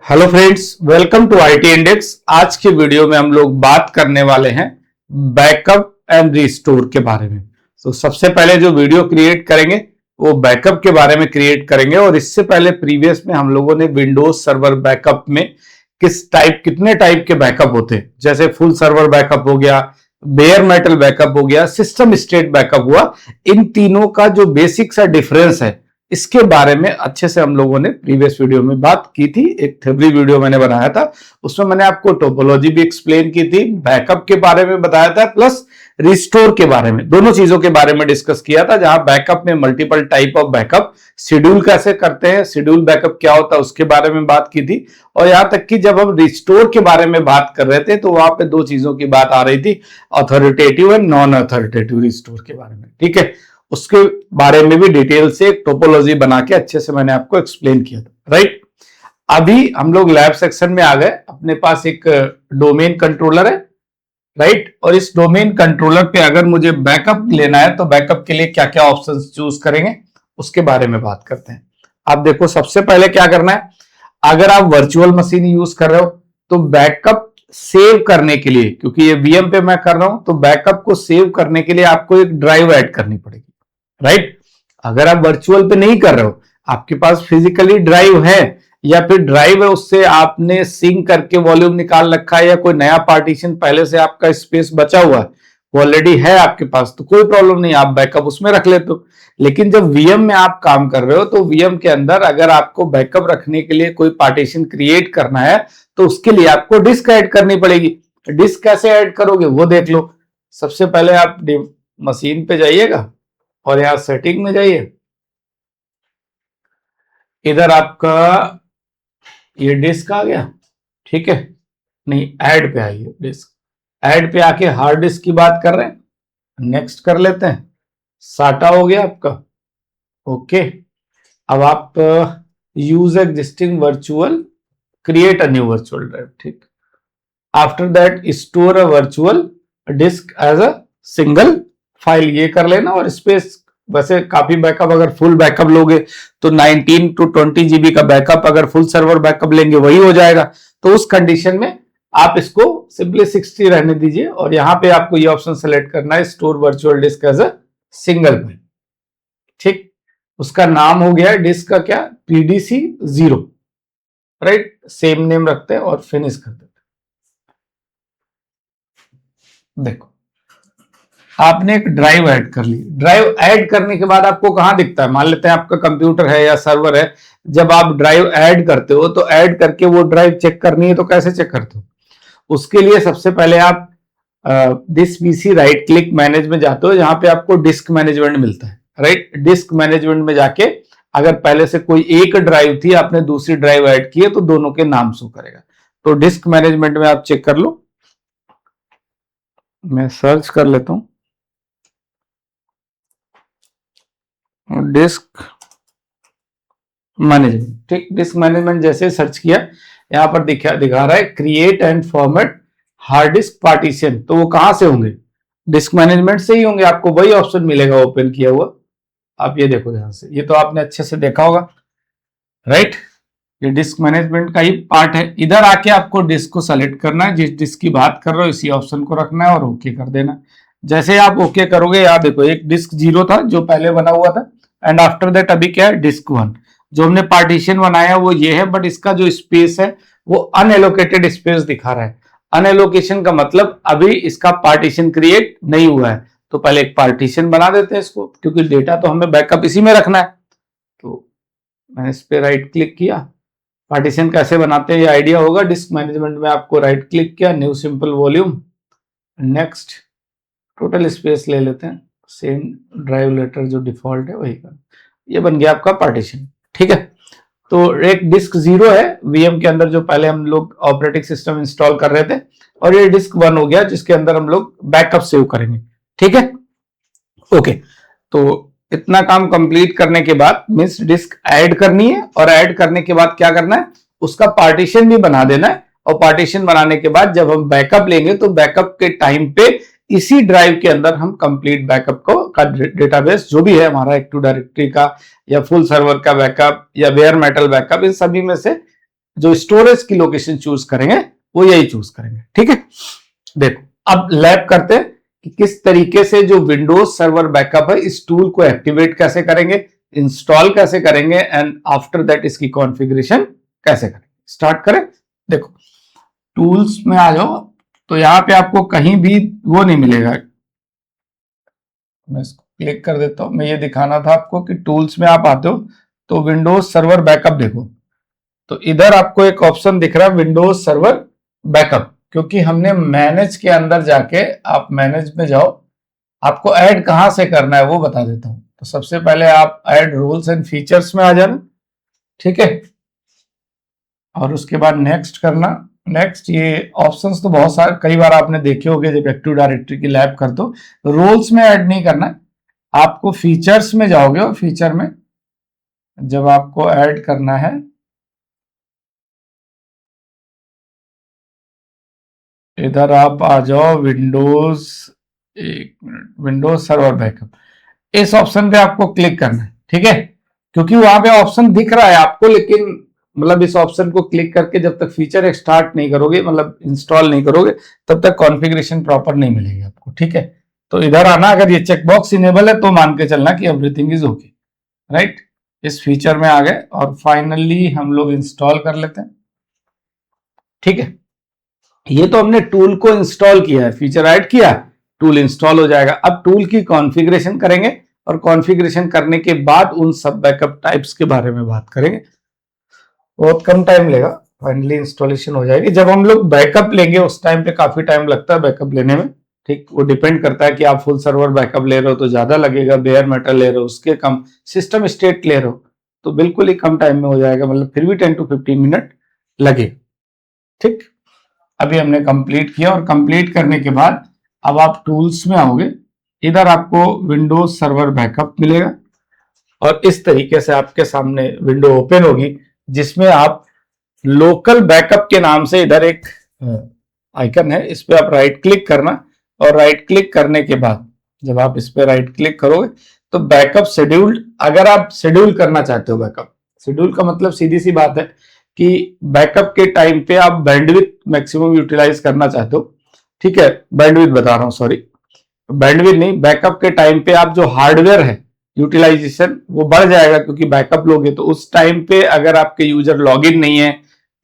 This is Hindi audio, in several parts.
Hello friends, welcome to IT index. आज के वीडियो में हम लोग बात करने वाले हैं बैकअप एंड रिस्टोर के बारे में। तो सबसे पहले जो वीडियो क्रिएट करेंगे वो बैकअप के बारे में क्रिएट करेंगे। और इससे पहले प्रीवियस में हम लोगों ने विंडोज सर्वर बैकअप में कितने टाइप के बैकअप होते हैं, जैसे फुल सर्वर बैकअप हो गया, बेयर मेटल बैकअप हो गया, सिस्टम स्टेट बैकअप हुआ। इन तीनों का जो बेसिक सा डिफरेंस है इसके बारे में अच्छे से हम लोगों ने प्रीवियस वीडियो में बात की थी। एक थ्योरी वीडियो मैंने बनाया था, उसमें मैंने आपको टोपोलॉजी भी एक्सप्लेन की थी, बैकअप के बारे में बताया था, प्लस रिस्टोर के बारे में, दोनों चीजों के बारे में डिस्कस किया था। जहां बैकअप में multiple type of backup, schedule कैसे करते हैं, शेड्यूल बैकअप क्या होता है उसके बारे में बात की थी। और यहां तक कि जब हम रिस्टोर के बारे में बात कर रहे थे तो वहां पे दो चीजों की बात आ रही थी, authoritative and non authoritative restore के बारे में। ठीक है, उसके बारे में भी डिटेल से एक टोपोलॉजी बना के अच्छे से मैंने आपको एक्सप्लेन किया था। राइट, अभी हम लोग लैब सेक्शन में आ गए। अपने पास एक डोमेन कंट्रोलर है, राइट, और इस डोमेन कंट्रोलर पे अगर मुझे बैकअप लेना है तो बैकअप के लिए क्या क्या ऑप्शंस चूज करेंगे उसके बारे में बात करते हैं। आप देखो, सबसे पहले क्या करना है, अगर आप वर्चुअल मशीन यूज कर रहे हो तो बैकअप सेव करने के लिए, क्योंकि ये वीएम पे मैं कर रहा हूं, तो बैकअप को सेव करने के लिए आपको एक ड्राइव ऐड करनी पड़ेगी। राइट, अगर आप वर्चुअल पे नहीं कर रहे हो, आपके पास फिजिकली ड्राइव है या फिर ड्राइव है उससे आपने सिंक करके वॉल्यूम निकाल रखा है, या कोई नया पार्टीशन पहले से आपका स्पेस बचा हुआ है वो ऑलरेडी है आपके पास, तो कोई प्रॉब्लम नहीं, आप बैकअप उसमें रख लेते हो। लेकिन जब वीएम में आप काम कर रहे हो तो वीएम के अंदर अगर आपको बैकअप रखने के लिए कोई पार्टीशन क्रिएट करना है तो उसके लिए आपको डिस्क ऐड करनी पड़ेगी। डिस्क कैसे ऐड करोगे वो देख लो। सबसे पहले आप मशीन पे जाइएगा और यहां सेटिंग में जाइए, इधर आपका ये डिस्क आ गया। ठीक है, नहीं, ऐड पे आइए, डिस्क ऐड पे आके हार्ड डिस्क की बात कर रहे हैं, नेक्स्ट कर लेते हैं। साटा हो गया आपका, ओके। अब आप use existing virtual, create a new virtual drive. ठीक, after that store a virtual disk as a single file, ये कर लेना। और स्पेस वैसे काफी बैकअप, अगर फुल बैकअप लोगे तो 19 to 20 GB का बैकअप, अगर फुल सर्वर बैकअप लेंगे वही हो जाएगा। तो उस कंडीशन में आप इसको सिंपली 60 रहने दीजिए और यहां पे आपको ये ऑप्शन सेलेक्ट करना है, store virtual disk as a single file. ठीक, उसका नाम हो गया डिस्क का क्या, PDC0। राइट, सेम नेम रखते हैं और फिनिश कर देते हैं। देखो, आपने एक ड्राइव ऐड कर ली। ड्राइव ऐड करने के बाद आपको कहां दिखता है, मान लेते हैं आपका कंप्यूटर है या सर्वर है, जब आप ड्राइव ऐड करते हो तो ऐड करके वो ड्राइव चेक करनी है तो कैसे चेक करते हो। उसके लिए सबसे पहले आप this PC right click manage में जाते हो, जहां पे आपको डिस्क मैनेजमेंट मिलता है। राइट, डिस्क मैनेजमेंट में जाके अगर पहले से कोई एक ड्राइव थी, आपने दूसरी ड्राइव ऐड की है तो दोनों के नाम शो करेगा। तो डिस्क मैनेजमेंट में आप चेक कर लो, मैं सर्च कर लेता हूं डिस्क मैनेजमेंट। ठीक, डिस्क मैनेजमेंट जैसे सर्च किया, यहां पर दिखा रहा है create and format hard disk partition. तो वो कहां से होंगे, डिस्क मैनेजमेंट से ही होंगे, आपको वही ऑप्शन मिलेगा ओपन किया हुआ। आप ये देखो ध्यान से, ये तो आपने अच्छे से देखा होगा। राइट, ये डिस्क मैनेजमेंट का ही पार्ट है। इधर आके आपको डिस्क को सेलेक्ट करना है, जिस डिस्क की बात कर रहे हो इसी ऑप्शन को रखना है और ओके कर देना। जैसे आप ओके करोगे, यार देखो एक डिस्क 0 था जो पहले बना हुआ था, एंड आफ्टर दैट अभी क्या है, डिस्क 1। जो हमने पार्टीशन बनाया वो ये है, बट इसका जो स्पेस है वो अनएलोकेटेड स्पेस दिखा रहा है। अनएलोकेशन का मतलब अभी इसका पार्टीशन क्रिएट नहीं हुआ है, तो पहले एक पार्टीशन बना देते हैं इसको, क्योंकि डेटा तो हमें बैकअप इसी में रखना है। तो मैंने इस पे राइट क्लिक किया, पार्टीशन कैसे बनाते हैं ये आइडिया होगा। डिस्क मैनेजमेंट में आपको राइट क्लिक किया, new simple volume, next, total space ले लेते हैं, सेम ड्राइव लेटर जो डिफॉल्ट है वही का, ये बन गया आपका पार्टीशन। ठीक है, तो एक डिस्क 0 है वीएम के अंदर जो पहले हम लोग ऑपरेटिंग सिस्टम इंस्टॉल कर रहे थे, और ये डिस्क 1 हो गया जिसके अंदर हम लोग बैकअप सेव करेंगे। ठीक है, ओके। तो इतना काम कंप्लीट करने के बाद मीन्स डिस्क ऐड करनी है, और ऐड करने के बाद क्या करना है, उसका पार्टीशन भी बना देना है। और पार्टीशन बनाने के बाद जब हम बैकअप लेंगे तो बैकअप के टाइम पे इसी ड्राइव के अंदर हम कंप्लीट बैकअप का डेटाबेस जो भी है हमारा, एक्टिव डायरेक्टरी का या फुल सर्वर का बैकअप या बेयर मेटल बैकअप, इन सभी में से जो स्टोरेज की लोकेशन चूज करेंगे वो यही चूज करेंगे। ठीक है, देखो अब लैब करते हैं कि किस तरीके से जो विंडोज सर्वर बैकअप है इस टूल को एक्टिवेट कैसे करेंगे, इंस्टॉल कैसे करेंगे एंड आफ्टर दैट इसकी कॉन्फ़िगरेशन कैसे करेंगे। स्टार्ट करें। देखो टूल्स में आ जाओ, तो यहां पे आपको कहीं भी वो नहीं मिलेगा। मैं इसको क्लिक कर देता हूं, मैं ये दिखाना था आपको कि टूल्स में आप आते हो तो विंडोज सर्वर बैकअप देखो, तो इधर आपको एक ऑप्शन दिख रहा है विंडोज सर्वर बैकअप, क्योंकि हमने मैनेज के अंदर जाके, आप मैनेज में जाओ, आपको ऐड कहां से करना है वो बता देता हूं। तो सबसे पहले आप ऐड रूल्स एंड फीचर्स में आ जाना, ठीक है, और उसके बाद नेक्स्ट करना। नेक्स्ट, ये ऑप्शंस तो बहुत सारे कई बार आपने देखे होंगे जब एक्टिव डायरेक्टरी की लैब करते हो, तो रोल्स में ऐड नहीं करना है, आपको फीचर्स में जाओगे और फीचर में जब आपको ऐड करना है, इधर आप आ जाओ विंडोज, एक मिनट, विंडोज सर्वर बैकअप, इस ऑप्शन पे आपको क्लिक करना है। ठीक है, क्योंकि वहां पे ऑप्शन दिख रहा है आपको, लेकिन मतलब इस ऑप्शन को क्लिक करके जब तक फीचर स्टार्ट नहीं करोगे, मतलब इंस्टॉल नहीं करोगे, तब तक कॉन्फ़िगरेशन प्रॉपर नहीं मिलेगी आपको। ठीक है, तो इधर आना, अगर ये चेकबॉक्स इनेबल है तो मान के चलना कि एवरीथिंग इज ओके, राइट। इस फीचर में आ गए और फाइनली हम लोग इंस्टॉल कर लेते हैं। ठीक है, ये तो हमने टूल को इंस्टॉल किया है, फीचर ऐड किया, टूल इंस्टॉल हो जाएगा। अब टूल की कॉन्फ़िगरेशन करेंगे और कॉन्फ़िगरेशन करने के बाद उन सब बैकअप टाइप्स के बारे में बात करेंगे। बहुत कम टाइम लेगा, फाइनली इंस्टॉलेशन हो जाएगी। जब हम लोग बैकअप लेंगे उस टाइम पे काफी टाइम लगता है बैकअप लेने में। ठीक, वो डिपेंड करता है कि आप फुल सर्वर बैकअप ले रहे हो तो ज्यादा लगेगा, बेयर मेटल ले रहे हो उसके कम, सिस्टम स्टेट ले रहे हो तो बिल्कुल ही कम टाइम में हो जाएगा, मतलब फिर भी 10 to 15 मिनट लगे। ठीक, अभी हमने कंप्लीट किया और कंप्लीट करने के बाद अब आप टूल्स में आओगे, इधर आपको विंडोज सर्वर बैकअप मिलेगा और इस तरीके से आपके सामने विंडो ओपन होगी जिसमें आप लोकल बैकअप के नाम से इधर एक आइकन है, इस पर आप राइट क्लिक करना और राइट क्लिक करने के बाद जब आप इस पर राइट क्लिक करोगे तो बैकअप शेड्यूल्ड, अगर आप शेड्यूल करना चाहते हो बैकअप, शेड्यूल का मतलब सीधी सी बात है कि बैकअप के टाइम पे आप बैंडविड्थ मैक्सिमम यूटिलाइज करना चाहते हो। ठीक है, बैंडविड्थ बता रहा हूं, सॉरी, बैंडविड्थ नहीं, बैकअप के टाइम पे आप जो हार्डवेयर है यूटिलाइजेशन वो बढ़ जाएगा, क्योंकि बैकअप लोगे तो उस टाइम पे अगर आपके यूजर लॉगिन नहीं है,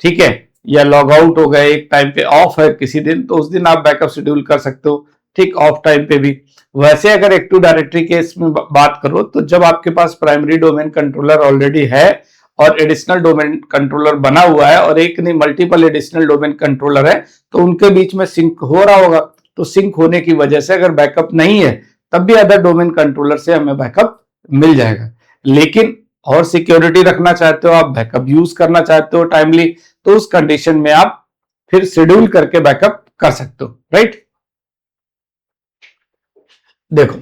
ठीक है, या लॉग आउट हो गए, एक टाइम पे ऑफ है किसी दिन, तो उस दिन आप बैकअप शेड्यूल कर सकते हो। ठीक, ऑफ टाइम पे भी। वैसे अगर एक्टिव डायरेक्टरी केस में बात करो तो जब आपके पास प्राइमरी डोमेन कंट्रोलर ऑलरेडी है और एडिशनल डोमेन कंट्रोलर बना हुआ है और एक नहीं मल्टीपल एडिशनल डोमेन कंट्रोलर है, तो उनके बीच में सिंक हो रहा होगा, तो सिंक होने की वजह से अगर बैकअप नहीं है तब भी अदर डोमेन कंट्रोलर से हमें बैकअप मिल जाएगा। लेकिन और सिक्योरिटी रखना चाहते हो आप, बैकअप यूज करना चाहते हो टाइमली, तो उस कंडीशन में आप फिर शेड्यूल करके बैकअप कर सकते हो, राइट। देखो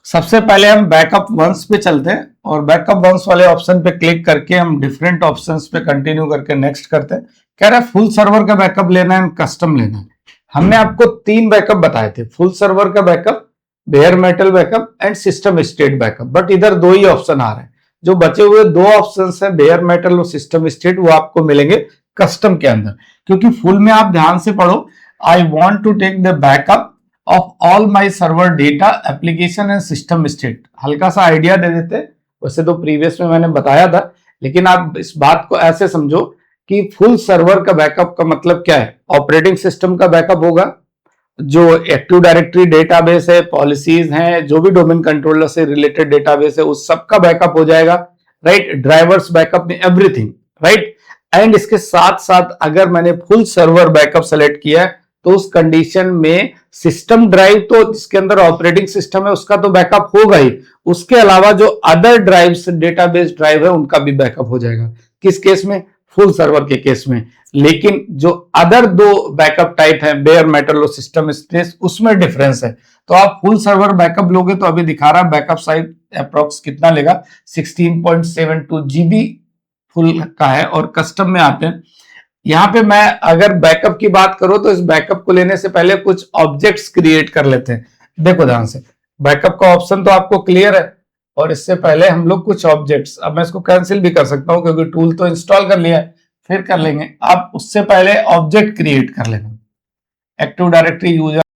सबसे पहले हम बैकअप वंस पे चलते हैं और बैकअप वंस वाले ऑप्शन पे क्लिक करके हम डिफरेंट ऑप्शंस पे कंटिन्यू करके नेक्स्ट करते हैं। कह रहा है फुल सर्वर का बैकअप लेना है, कस्टम लेना है। हमने आपको 3 बैकअप बताए थे, फुल सर्वर का backup, bear metal backup and system state backup, but इधर 2 ही ऑप्शन आ रहे हैं। जो बचे हुए 2 ऑप्शन है बेयर मेटल और सिस्टम स्टेट, वो आपको मिलेंगे कस्टम के अंदर, क्योंकि फुल में आप ध्यान से पढ़ो, I want to take the backup of all my server data application and system state. हल्का सा आइडिया दे देते, वैसे तो प्रीवियस में मैंने बताया था, लेकिन आप इस बात को ऐसे समझो कि फुल सर्वर का बैकअप का मतलब क्या है, ऑपरेटिंग सिस्टम का बैकअप होगा, जो एक्टिव डायरेक्टरी डेटाबेस है, पॉलिसीज हैं, जो भी डोमेन कंट्रोलर से रिलेटेड डेटाबेस है उस सब का बैकअप हो जाएगा, राइट। ड्राइवर्स बैकअप में एवरीथिंग, राइट। एंड इसके साथ साथ अगर मैंने फुल सर्वर बैकअप सेलेक्ट किया है तो उस कंडीशन में सिस्टम ड्राइव, तो जिसके अंदर ऑपरेटिंग सिस्टम है उसका तो बैकअप होगा ही, उसके अलावा जो अदर ड्राइव्स, डेटाबेस ड्राइव है उनका भी बैकअप हो जाएगा। किस केस में? फुल सर्वर के केस में। लेकिन जो अदर 2 बैकअप टाइप है, बेयर मेटल और सिस्टम स्पेस, उसमें डिफरेंस है। तो आप फुल सर्वर बैकअप लोगे तो अभी दिखा रहा है बैकअप साइज अप्रोक्स कितना लेगा, 16.72 GB फुल का है। और कस्टम में आते हैं, यहां पे मैं अगर बैकअप की बात करूं तो इस बैकअप को लेने से पहले कुछ ऑब्जेक्ट्स क्रिएट कर लेते हैं। देखो ध्यान से, बैकअप का ऑप्शन तो आपको क्लियर है और इससे पहले हम लोग कुछ ऑब्जेक्ट्स, अब मैं इसको कैंसिल भी कर सकता हूं क्योंकि टूल तो इंस्टॉल कर लिया है, फिर कर लेंगे। अब उससे पहले ऑब्जेक्ट क्रिएट कर लेना। Active directory user